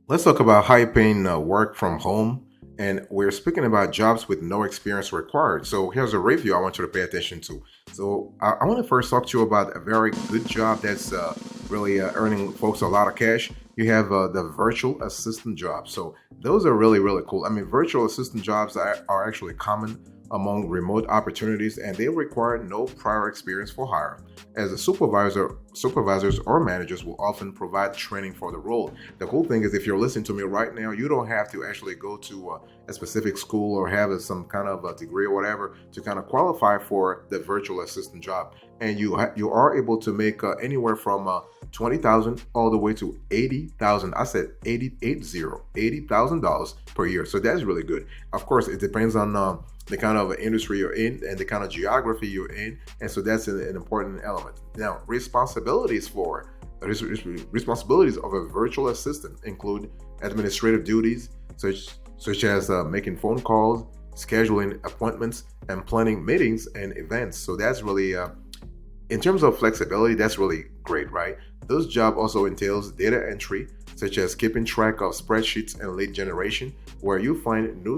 Let's talk about high-paying work from home, and we're speaking about jobs with no experience required. So here's a review I want you to pay attention to. So I want to first talk to you about a very good job that's really earning folks a lot of cash. You have the virtual assistant job. So those are really cool. I mean, virtual assistant jobs are actually common among remote opportunities, and they require no prior experience for hire. As a supervisors or managers will often provide training for the role. The cool thing is, if you're listening to me right now, you don't have to actually go to a specific school or have some kind of a degree or whatever to kind of qualify for the virtual assistant job. And you are able to make anywhere from 20,000 all the way to 80,000. I said 80,000 dollars per year. So that's really good. Of course, it depends on the kind of industry you're in and the kind of geography you're in, and so that's an important element. Now, responsibilities of a virtual assistant include administrative duties such as making phone calls, scheduling appointments, and planning meetings and events. So that's really in terms of flexibility, that's really great, right? This job also entails data entry, such as keeping track of spreadsheets and lead generation, where you find new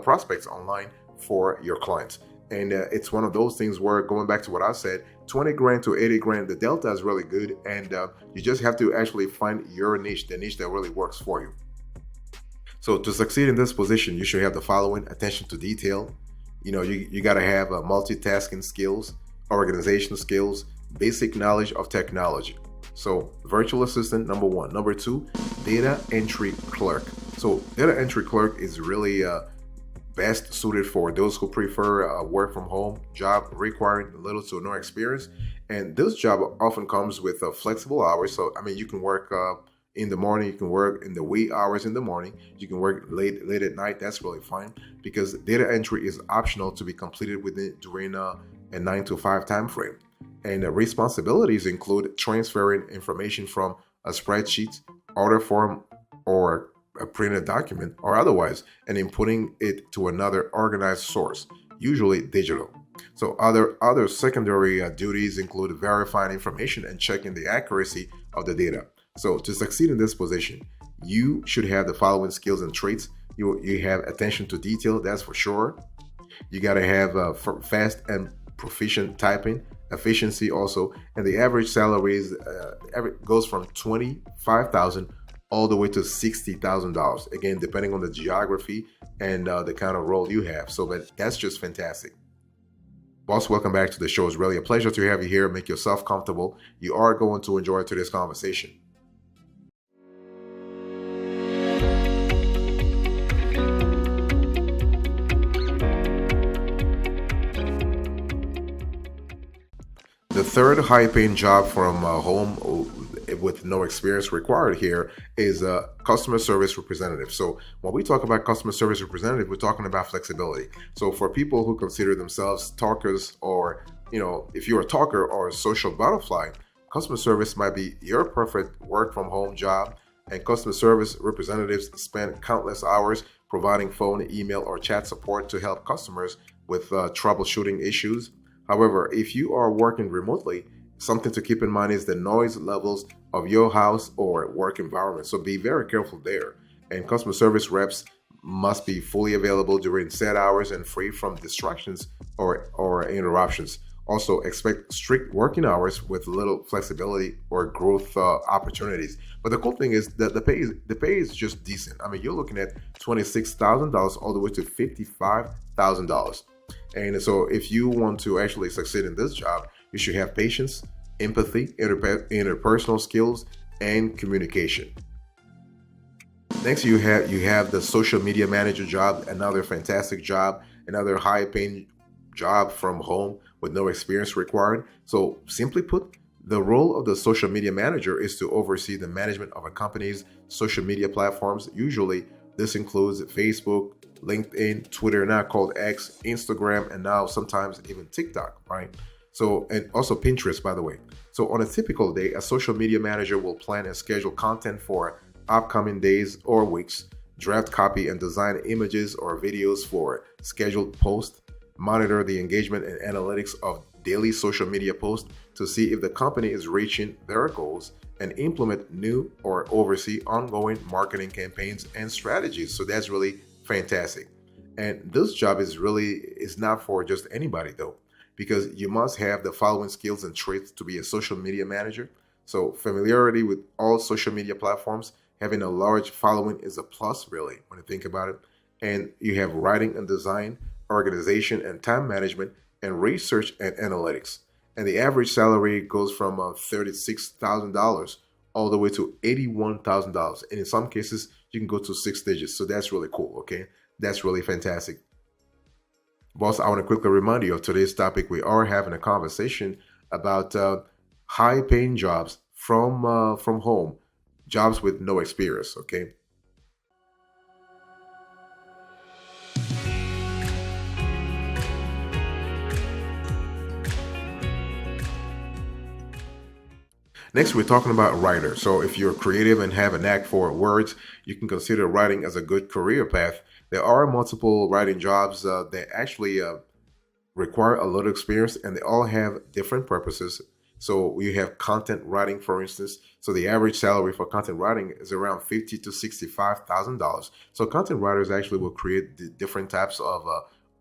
prospects online for your clients. And it's one of those things where, going back to what I said, 20 grand to 80 grand, the delta is really good. And you just have to actually find your niche, the niche that really works for you. So to succeed in this position, you should have the following: attention to detail. You got to have multitasking skills, organization skills, basic knowledge of technology. So virtual assistant, number one. Number two, data entry clerk. So data entry clerk is really best suited for those who prefer a work from home job requiring little to no experience. And this job often comes with flexible hours. So I mean, you can work in the morning, you can work in the wee hours in the morning, you can work late at night. That's really fine, because data entry is optional to be completed during a 9 to 5 time frame. And the responsibilities include transferring information from a spreadsheet, order form, or a printed document or otherwise, and inputting it to another organized source, usually digital. So other secondary duties include verifying information and checking the accuracy of the data. So to succeed in this position, you should have the following skills and traits. You have attention to detail, that's for sure. You got to have fast and proficient typing, efficiency also, and the average salary goes from 25,000 all the way to $60,000. Again, depending on the geography and the kind of role you have. So that's just fantastic. Boss, welcome back to the show. It's really a pleasure to have you here. Make yourself comfortable. You are going to enjoy today's conversation. The third high-paying job from home with no experience required here is a customer service representative. So when we talk about customer service representative, we're talking about flexibility. So for people who consider themselves talkers, or if you're a talker or a social butterfly, customer service might be your perfect work from home job. And customer service representatives spend countless hours providing phone, email, or chat support to help customers with troubleshooting issues. However, if you are working remotely, something to keep in mind is the noise levels of your house or work environment. So be very careful there. And customer service reps must be fully available during set hours and free from distractions or interruptions. Also, expect strict working hours with little flexibility or growth opportunities. But the cool thing is that the pay is just decent. I mean, you're looking at $26,000 all the way to $55,000. And so if you want to actually succeed in this job, you should have patience, empathy, interpersonal skills, and communication. Next, you have the social media manager job, another fantastic job, another high-paying job from home with no experience required. So simply put, the role of the social media manager is to oversee the management of a company's social media platforms. Usually, this includes Facebook, LinkedIn, Twitter, now called X, Instagram, and now sometimes even TikTok, right? So, and also Pinterest, by the way. So on a typical day, a social media manager will plan and schedule content for upcoming days or weeks, draft copy and design images or videos for scheduled posts, monitor the engagement and analytics of daily social media posts to see if the company is reaching their goals, and implement new or oversee ongoing marketing campaigns and strategies. So that's really fantastic. And this job is not for just anybody though, because you must have the following skills and traits to be a social media manager. So familiarity with all social media platforms, having a large following is a plus really when you think about it. And you have writing and design, organization and time management, and research and analytics. And the average salary goes from $36,000 all the way to $81,000. And in some cases, you can go to 6 digits. So that's really cool. Okay. That's really fantastic. Boss, I want to quickly remind you of today's topic. We are having a conversation about high paying jobs from home, jobs with no experience. Okay. Next, we're talking about writer. So if you're creative and have a knack for words, you can consider writing as a good career path. There are multiple writing jobs that actually require a lot of experience, and they all have different purposes. So we have content writing, for instance. So the average salary for content writing is around $50,000 to $65,000. So content writers actually will create different types of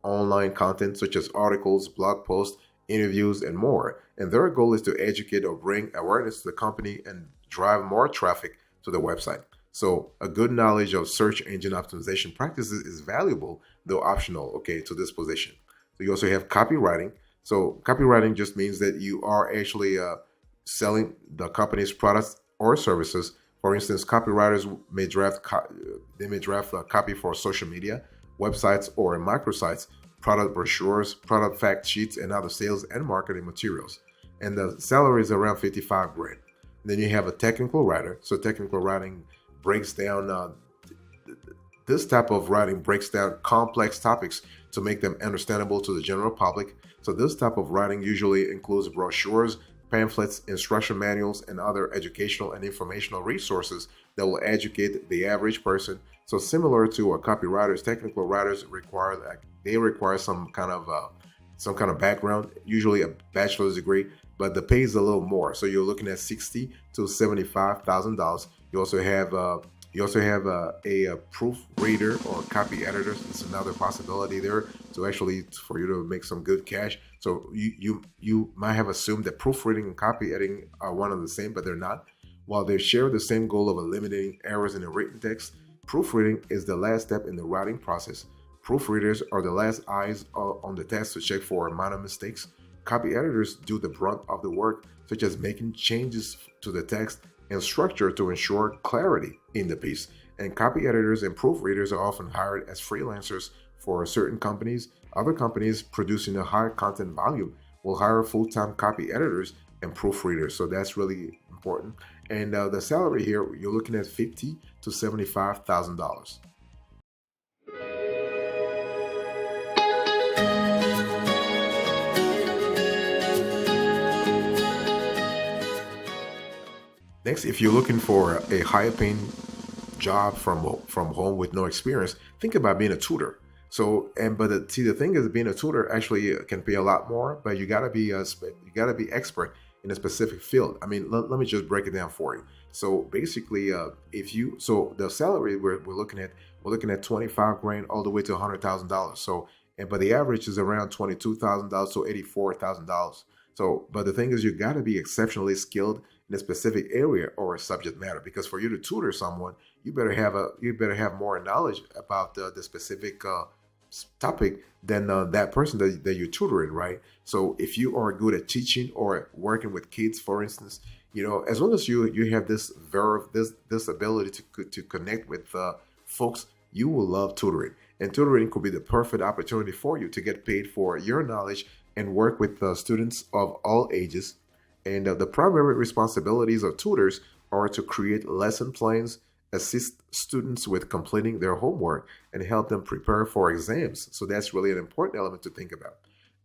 online content, such as articles, blog posts, interviews, and more. And their goal is to educate or bring awareness to the company and drive more traffic to the website. So a good knowledge of search engine optimization practices is valuable, though optional, okay, to this position. So you also have copywriting. So copywriting just means that you are actually selling the company's products or services. For instance, copywriters may draft a copy for social media, websites, or microsites, product brochures, product fact sheets, and other sales and marketing materials. And the salary is around 55 grand. Then you have a technical writer. So technical writing breaks down this type of writing breaks down complex topics to make them understandable to the general public. So this type of writing usually includes brochures, pamphlets, instruction manuals, and other educational and informational resources that will educate the average person. So similar to copywriters, technical writers require some kind of background, usually a bachelor's degree, but the pay is a little more. So you're looking at $60,000 to $75,000. You also have a proofreader or copy editor. It's another possibility there to actually for you to make some good cash. So you might have assumed that proofreading and copy editing are one and the same, but they're not. While they share the same goal of eliminating errors in the written text, proofreading is the last step in the writing process. Proofreaders are the last eyes on the text to check for minor mistakes. Copy editors do the brunt of the work, such as making changes to the text and structure to ensure clarity in the piece. And copy editors and proofreaders are often hired as freelancers for certain companies. Other companies producing a higher content volume will hire full-time copy editors and proofreaders. So that's really important. And the salary here, you're looking at $50,000 to $75,000. Next, if you're looking for a higher paying job from home with no experience, think about being a tutor. So, the thing is, being a tutor actually can pay a lot more, but you gotta be expert in a specific field. I mean, let me just break it down for you. So basically, the salary we're looking at 25 grand all the way to $100,000. So, but the average is around $22,000 to $84,000. So, but the thing is, you gotta be exceptionally skilled in a specific area or a subject matter, because for you to tutor someone, you better have more knowledge about the specific topic than that person that you're tutoring, right? So if you are good at teaching or working with kids, for instance, as long as you have this verve, this ability to connect with folks, you will love tutoring. And tutoring could be the perfect opportunity for you to get paid for your knowledge and work with students of all ages. And the primary responsibilities of tutors are to create lesson plans, assist students with completing their homework, and help them prepare for exams. So that's really an important element to think about.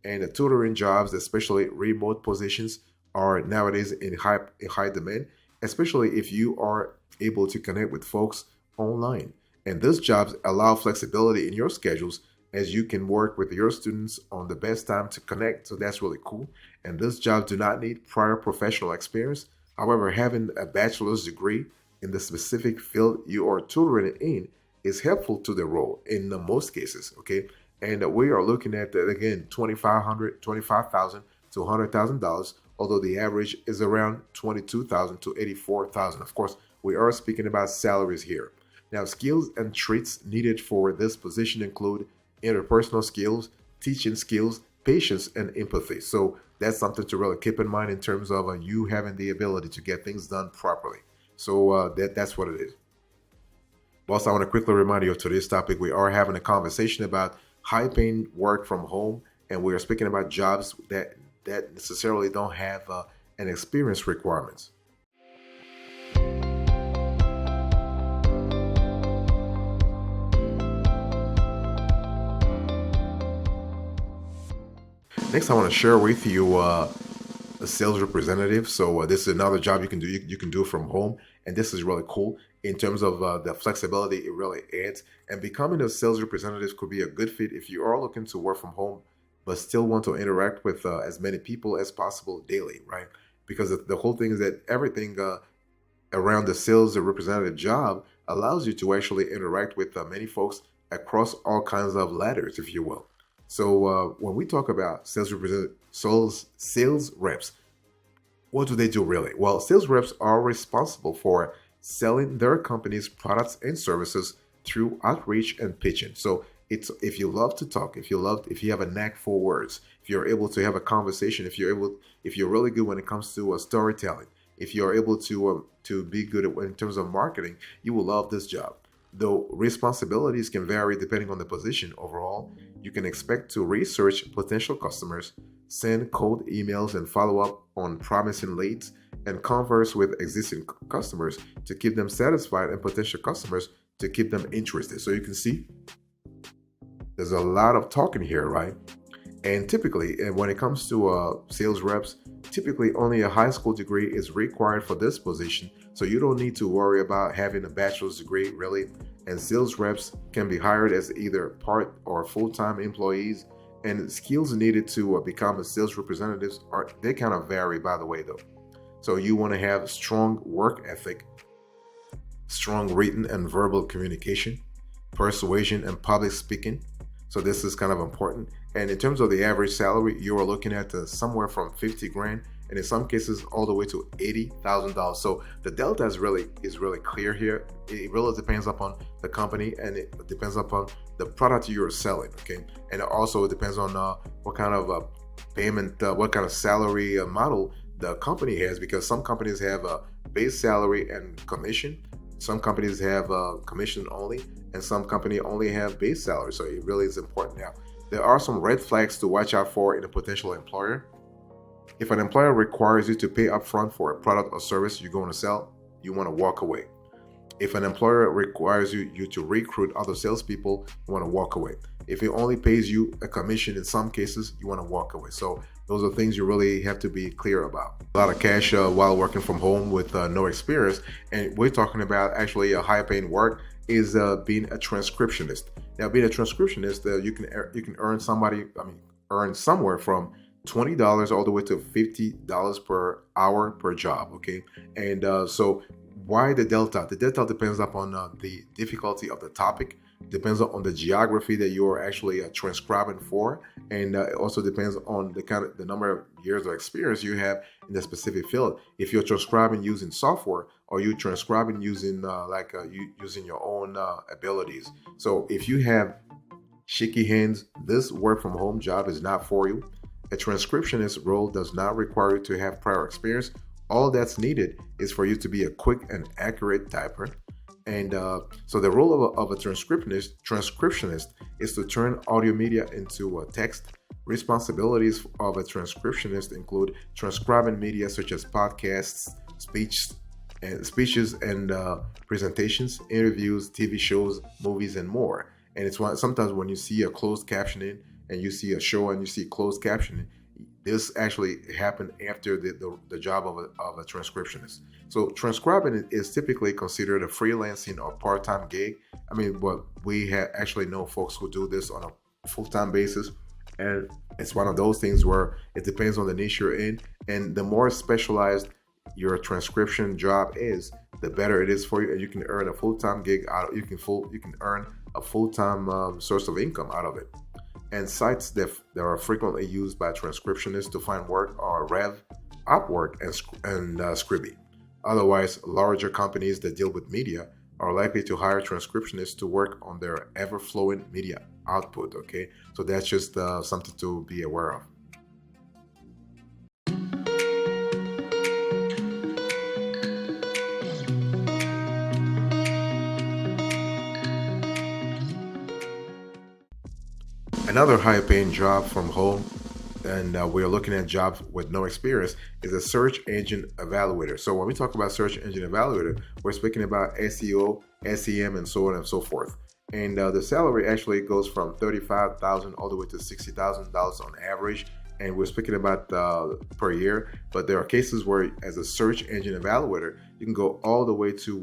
And the tutoring jobs, especially remote positions, are nowadays in high demand, especially if you are able to connect with folks online. And these jobs allow flexibility in your schedules, as you can work with your students on the best time to connect. So that's really cool. And these jobs do not need prior professional experience. However, having a bachelor's degree in the specific field you are tutoring in is helpful to the role in the most cases, okay? And we are looking at, again, $25,000 to $100,000, although the average is around $22,000 to $84,000. Of course, we are speaking about salaries here. Now, skills and traits needed for this position include interpersonal skills, teaching skills, patience, and empathy. So that's something to really keep in mind in terms of you having the ability to get things done properly. So that's what it is. Also, I want to quickly remind you of today's topic. We are having a conversation about high-paying work from home, and we are speaking about jobs that necessarily don't have an experience requirements. Next, I want to share with you a sales representative. So this is another job you can do. You can do from home, and this is really cool in terms of the flexibility it really adds. And becoming a sales representative could be a good fit if you are looking to work from home, but still want to interact with as many people as possible daily, right? Because the whole thing is that everything around the sales representative job allows you to actually interact with many folks across all kinds of ladders, if you will. So when we talk about sales reps, what do they do really? Well, sales reps are responsible for selling their company's products and services through outreach and pitching. So it's if you love to talk, if you have a knack for words, if you're able to have a conversation, if you're really good when it comes to storytelling, if you're able to be good in terms of marketing, you will love this job. Though responsibilities can vary depending on the position, overall, you can expect to research potential customers, send cold emails and follow up on promising leads, and converse with existing customers to keep them satisfied and potential customers to keep them interested. So you can see there's a lot of talking here, right? And typically, when it comes to sales reps, typically only a high school degree is required for this position. So you don't need to worry about having a bachelor's degree, really. And sales reps can be hired as either part or full-time employees. And skills needed to become a sales representative they kind of vary, by the way, though. So you want to have strong work ethic, strong written and verbal communication, persuasion, and public speaking. So this is kind of important. And in terms of the average salary, you are looking at somewhere from 50 grand, and in some cases all the way to $80,000. So the delta is really clear here. It really depends upon the company, and it depends upon the product you're selling. Okay, and it also depends on what kind of payment, what kind of salary model the company has, because some companies have a base salary and commission. Some companies have commission only, and some company only have base salary. So it really is important. Now, there are some red flags to watch out for in a potential employer. If an employer requires you to pay upfront for a product or service you're going to sell, you want to walk away. If an employer requires you to recruit other salespeople, you want to walk away. If it only pays you a commission in some cases, you want to walk away. So those are things you really have to be clear about. A lot of cash while working from home with no experience. And we're talking about actually a high paying work is being a transcriptionist. Now, being a transcriptionist, you can earn somewhere from $20 all the way to $50 per hour per job. Okay, and so why the delta? The delta depends upon the difficulty of the topic, depends on the geography that you are actually transcribing for, and it also depends on the number of years of experience you have in the specific field. If you're transcribing using software, or you transcribing using using your own abilities. So if you have shaky hands, this work from home job is not for you. A transcriptionist role does not require you to have prior experience. All that's needed is for you to be a quick and accurate typer. And so the role of a transcriptionist is to turn audio media into text. Responsibilities of a transcriptionist include transcribing media such as podcasts, speeches and presentations, interviews, TV shows, movies, and more. And it's sometimes when you see a closed captioning and you see a show and you see closed captioning, this actually happened after the job of a transcriptionist. So transcribing is typically considered a freelancing or part-time gig. But we actually know folks who do this on a full-time basis. And it's one of those things where it depends on the niche you're in. And the more specialized your transcription job is, the better it is for you, and you can earn a full-time gig out. You can earn a full-time source of income out of it. And sites that are frequently used by transcriptionists to find work are Rev, Upwork, and Scribby. Otherwise, larger companies that deal with media are likely to hire transcriptionists to work on their ever-flowing media output. Okay, so that's just something to be aware of. Another high-paying job from home, and we're looking at jobs with no experience, is a search engine evaluator. So when we talk about search engine evaluator, we're speaking about SEO, SEM, and so on and so forth. And the salary actually goes from $35,000 all the way to $60,000 on average. And we're speaking about per year, but there are cases where, as a search engine evaluator, you can go all the way to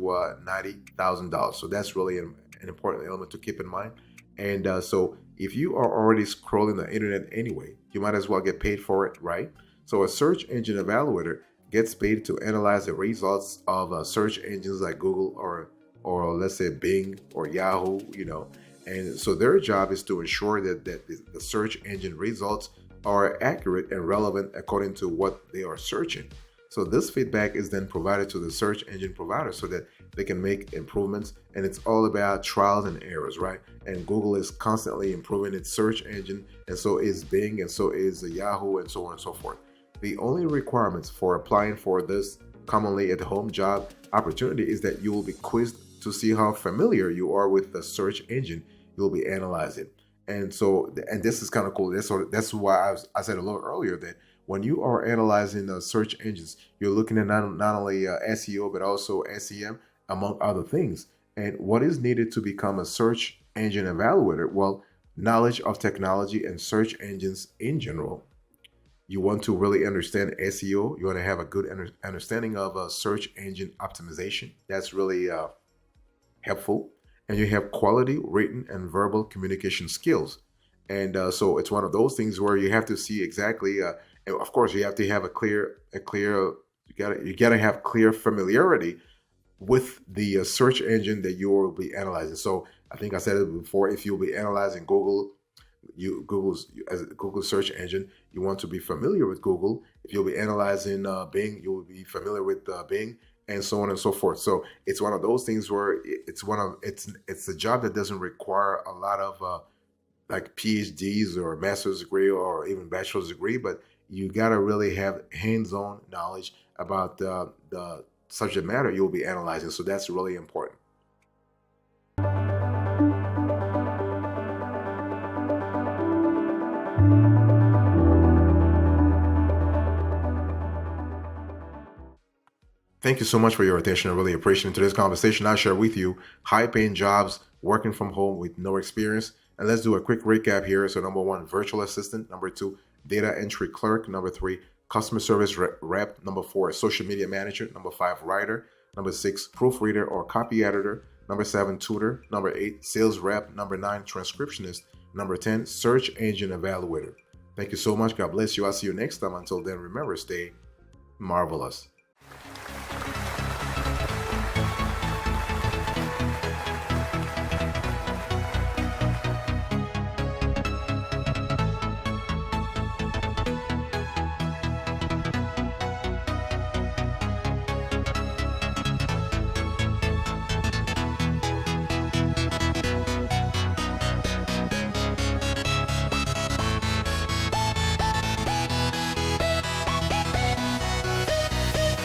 $90,000. So that's really an important element to keep in mind. And so if you are already scrolling the internet anyway, you might as well get paid for it, right? So a search engine evaluator gets paid to analyze the results of search engines like Google or let's say Bing or Yahoo, And so their job is to ensure that the search engine results are accurate and relevant according to what they are searching. So this feedback is then provided to the search engine provider so that they can make improvements, and it's all about trials and errors, right? And Google is constantly improving its search engine, and so is Bing, and so is Yahoo, and so on and so forth. The only requirements for applying for this commonly at home job opportunity is that you will be quizzed to see how familiar you are with the search engine you'll be analyzing. And so, and this is kind of cool. That's why I said a little earlier that when you are analyzing the search engines, you're looking at not only SEO, but also SEM, among other things. And what is needed to become a search engine evaluator? Well, knowledge of technology and search engines in general. You want to really understand SEO. You want to have a good understanding of search engine optimization. That's really helpful. And you have quality written and verbal communication skills. And so it's one of those things where you have to see exactly, and of course you have to have you gotta have clear familiarity with the search engine that you will be analyzing. So I think I said it before, if you'll be analyzing as a Google search engine, you want to be familiar with Google. If you'll be analyzing Bing, you will be familiar with Bing, and so on and so forth. So it's one of those things where it's a job that doesn't require a lot of like PhDs or master's degree or even bachelor's degree, but you gotta really have hands-on knowledge about the subject matter you'll be analyzing. So that's really important. Thank you so much for your attention. I really appreciate today's conversation. I share with you high-paying jobs, working from home with no experience. And let's do a quick recap here. So number 1, virtual assistant. Number 2, data entry clerk. Number 3, customer service rep. Number 4, social media manager. Number 5, writer. Number 6, proofreader or copy editor. Number 7, tutor. Number 8, sales rep. Number 9, transcriptionist. Number 10, search engine evaluator. Thank you so much. God bless you. I'll see you next time. Until then, remember, stay marvelous.